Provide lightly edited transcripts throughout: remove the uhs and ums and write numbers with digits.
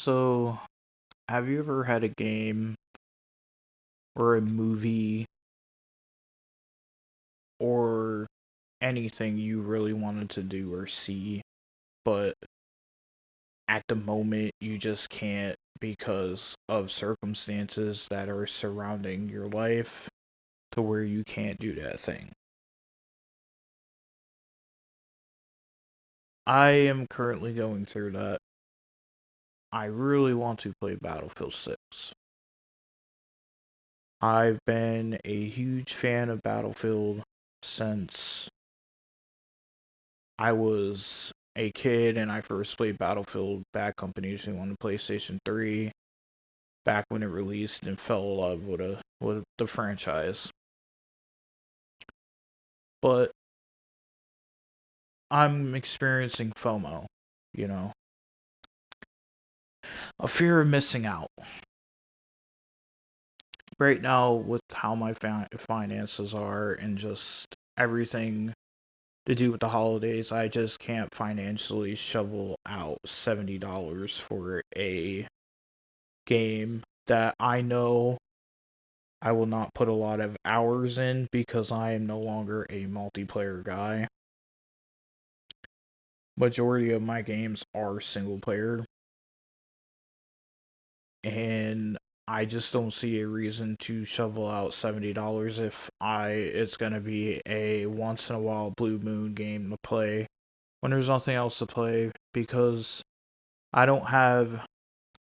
So, have you ever had a game or a movie or anything you really wanted to do or see, but at the moment you just can't because of circumstances that are surrounding your life to where you can't do that thing? I am currently going through that. I really want to play Battlefield 6. I've been a huge fan of Battlefield since I was a kid and I first played Battlefield Bad Company 2 on the PlayStation 3 back when it released and fell in love with the franchise. But I'm experiencing FOMO, you know, a fear of missing out. Right now, with how my finances are and just everything to do with the holidays, I just can't financially shovel out $70 for a game that I know I will not put a lot of hours in because I am no longer a multiplayer guy. Majority of my games are single player, and I just don't see a reason to shovel out $70 if it's gonna be a once in a while blue moon game to play when there's nothing else to play because I don't have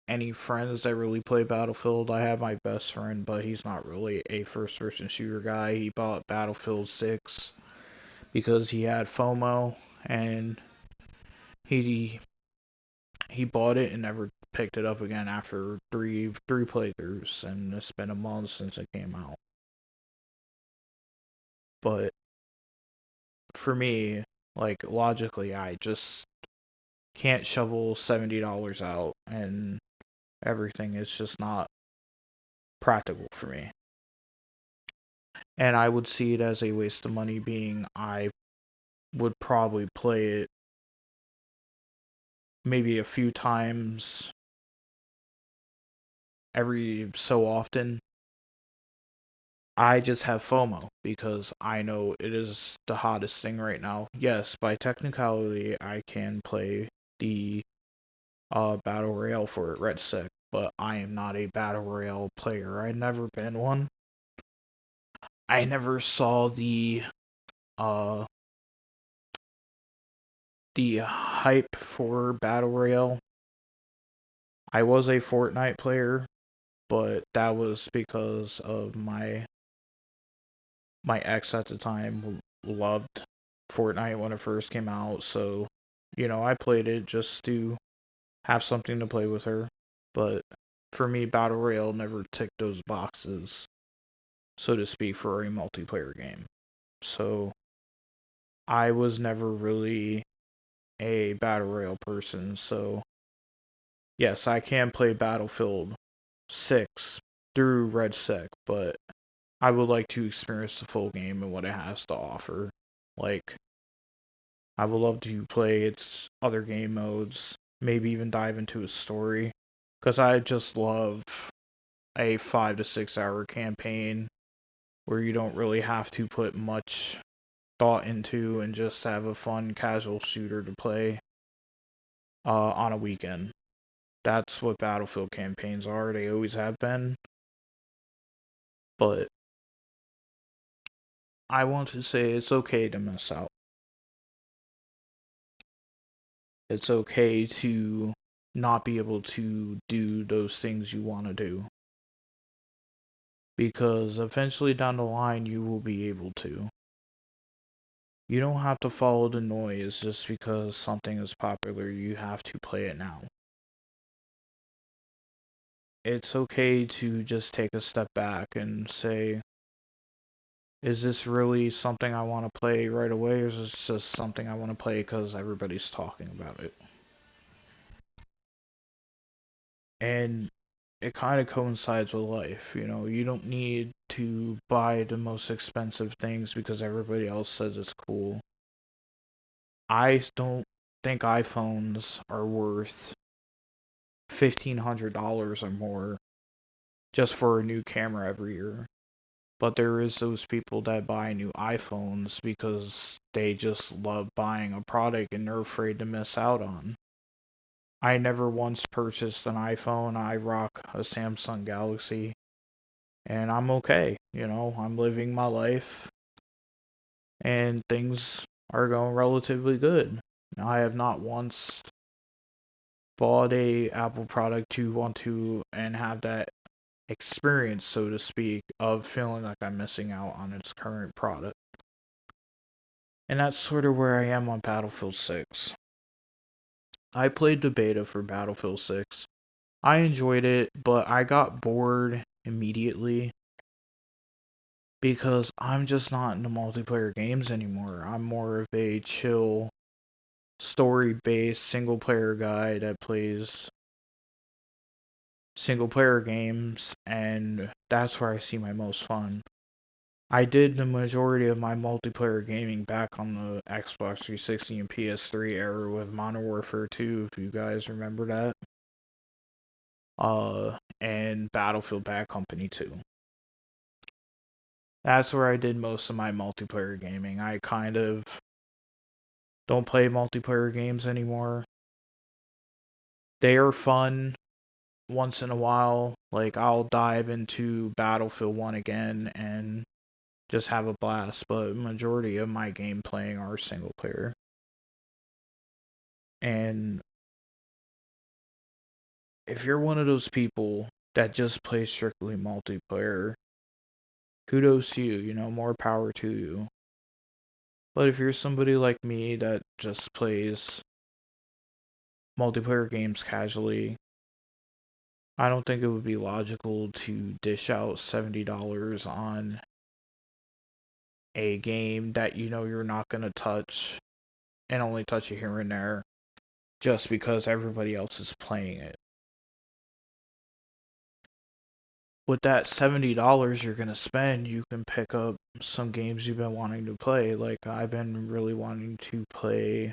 any friends that really play Battlefield. I have my best friend, but he's not really a first person shooter guy. He bought Battlefield 6 because he had FOMO and he he bought it and never picked it up again after three playthroughs, and it's been a month since it came out. But for me, like logically, I just can't shovel $70 out, and everything is just not practical for me. And I would see it as a waste of money, being I would probably play it maybe a few times every so often. I just have FOMO because I know it is the hottest thing right now. Yes, by technicality, I can play the battle royale for it, Red Sick, but I am not a battle royale player. I've never been one. I never saw uh the hype for battle royale. I was a Fortnite player, but that was because of my ex at the time loved Fortnite when it first came out, so I played it just to have something to play with her. But for me, Battle Royale never ticked those boxes, so to speak, for a multiplayer game. So I was never really a Battle Royale person. So yes, I can play Battlefield 6 through Red Sec, but I would like to experience the full game and what it has to offer. Like, I would love to play its other game modes, maybe even dive into a story, because I just love a 5 to 6 hour campaign where you don't really have to put much thought into and just have a fun casual shooter to play on a weekend. That's what Battlefield campaigns are. They always have been. But I want to say it's okay to miss out. It's okay to not be able to do those things you want to do. Because eventually down the line you will be able to. You don't have to follow the noise just because something is popular, you have to play it now. It's okay to just take a step back and say, is this really something I want to play right away, or is this just something I want to play because everybody's talking about it? And it kind of coincides with life, you don't need to buy the most expensive things because everybody else says it's cool. I don't think iPhones are worth $1,500 or more just for a new camera every year. But there is those people that buy new iPhones because they just love buying a product and they're afraid to miss out on. I never once purchased an iPhone. I rock a Samsung Galaxy and I'm okay. I'm living my life and things are going relatively good. I have not once bought a Apple product to want to and have that experience, so to speak, of feeling like I'm missing out on its current product. And that's sort of where I am on Battlefield 6. I played the beta for Battlefield 6. I enjoyed it, but I got bored immediately because I'm just not into multiplayer games anymore. I'm more of a chill, story-based single player guy that plays single player games, and that's where I see my most fun. I did the majority of my multiplayer gaming back on the Xbox 360 and PS3 era with Modern Warfare 2, if you guys remember that. And Battlefield Bad Company 2. That's where I did most of my multiplayer gaming. I kind of don't play multiplayer games anymore. They are fun once in a while. Like, I'll dive into Battlefield 1 again and just have a blast, but majority of my game playing are single player. And if you're one of those people that just plays strictly multiplayer, kudos to you, more power to you. But if you're somebody like me that just plays multiplayer games casually, I don't think it would be logical to dish out $70 on a game that you're not going to touch and only touch it here and there just because everybody else is playing it. With that $70 you're going to spend, you can pick up some games you've been wanting to play. Like, I've been really wanting to play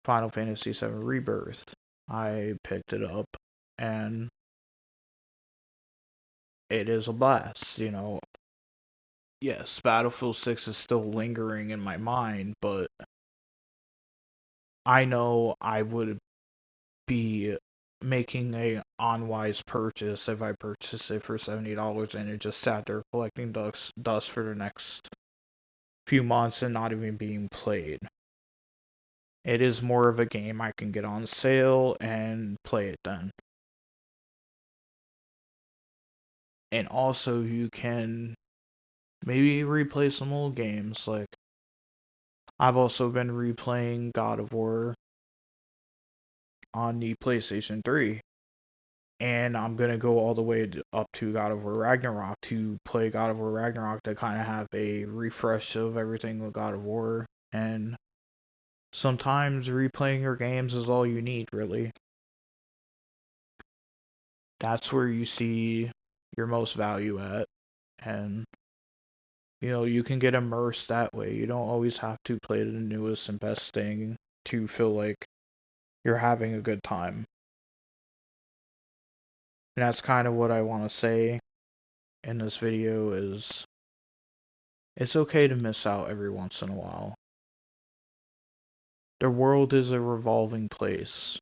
Final Fantasy VII Rebirth. I picked it up, and it is a blast. Yes, Battlefield 6 is still lingering in my mind, but I know I would be making a unwise purchase if I purchased it for $70 and it just sat there collecting dust for the next few months and not even being played. It is more of a game I can get on sale and play it then. And also you can maybe replay some old games. Like, I've also been replaying God of War on the PlayStation 3. And I'm going to go all the way up to God of War Ragnarok to play God of War Ragnarok to kind of have a refresh of everything with God of War. And sometimes replaying your games is all you need, really. That's where you see your most value at. And, you can get immersed that way. You don't always have to play the newest and best thing to feel like you're having a good time. And that's kind of what I want to say in this video is it's okay to miss out every once in a while. The world is a revolving place.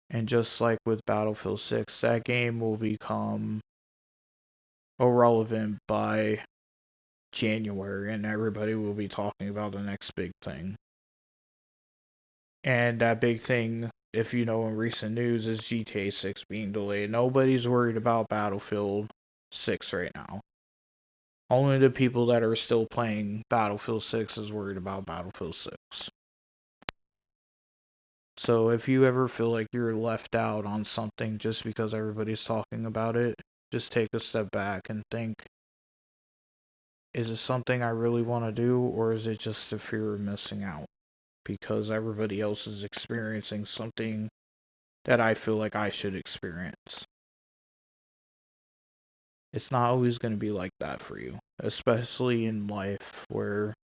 And just like with Battlefield 6, that game will become irrelevant by January and everybody will be talking about the next big thing. And that big thing, if you know in recent news, is GTA 6 being delayed. Nobody's worried about Battlefield 6 right now. Only the people that are still playing Battlefield 6 is worried about Battlefield 6. So if you ever feel like you're left out on something just because everybody's talking about it, just take a step back and think, is it something I really want to do, or is it just the fear of missing out? Because everybody else is experiencing something that I feel like I should experience. It's not always going to be like that for you, especially in life where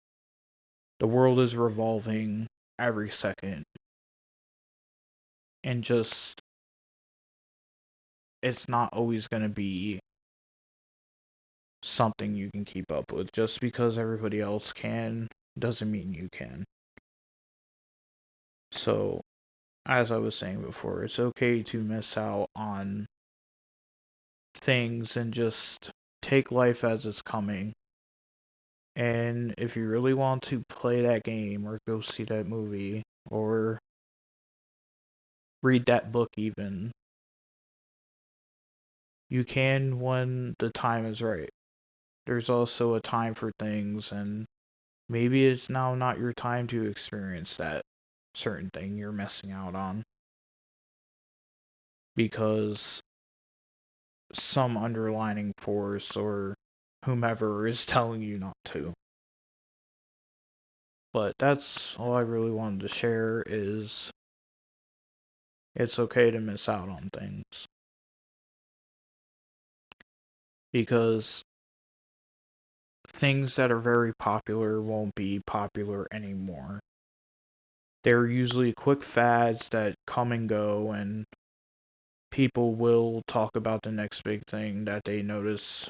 the world is revolving every second. and just it's not always going to be something you can keep up with. Just because everybody else can doesn't mean you can. So, as I was saying before, it's okay to miss out on things and just take life as it's coming. And if you really want to play that game or go see that movie or read that book even, you can when the time is right. There's also a time for things, and maybe it's now not your time to experience that certain thing you're missing out on because some underlining force or whomever is telling you not to. But that's all I really wanted to share is it's okay to miss out on things because things that are very popular won't be popular anymore. They're usually quick fads that come and go, and people will talk about the next big thing that they notice.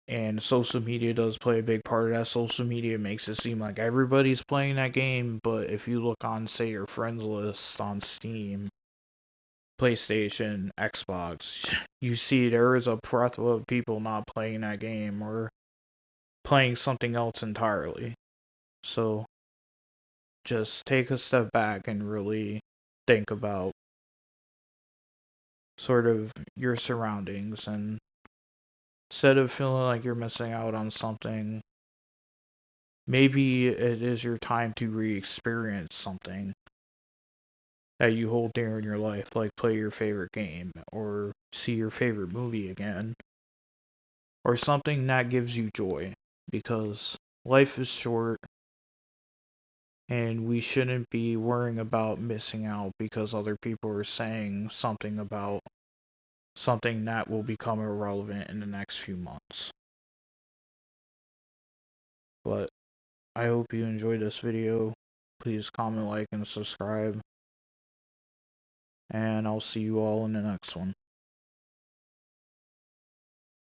And social media does play a big part of that. Social media makes it seem like everybody's playing that game, but if you look on, say, your friends list on Steam, PlayStation, Xbox, you see there is a plethora of people not playing that game or playing something else entirely. So just take a step back and really think about sort of your surroundings, and instead of feeling like you're missing out on something, maybe it is your time to re-experience something that you hold dear in your life, like play your favorite game or see your favorite movie again, or something that gives you joy, because life is short and we shouldn't be worrying about missing out because other people are saying something about something that will become irrelevant in the next few months. But I hope you enjoyed this video. Please comment, like, and subscribe. And I'll see you all in the next one.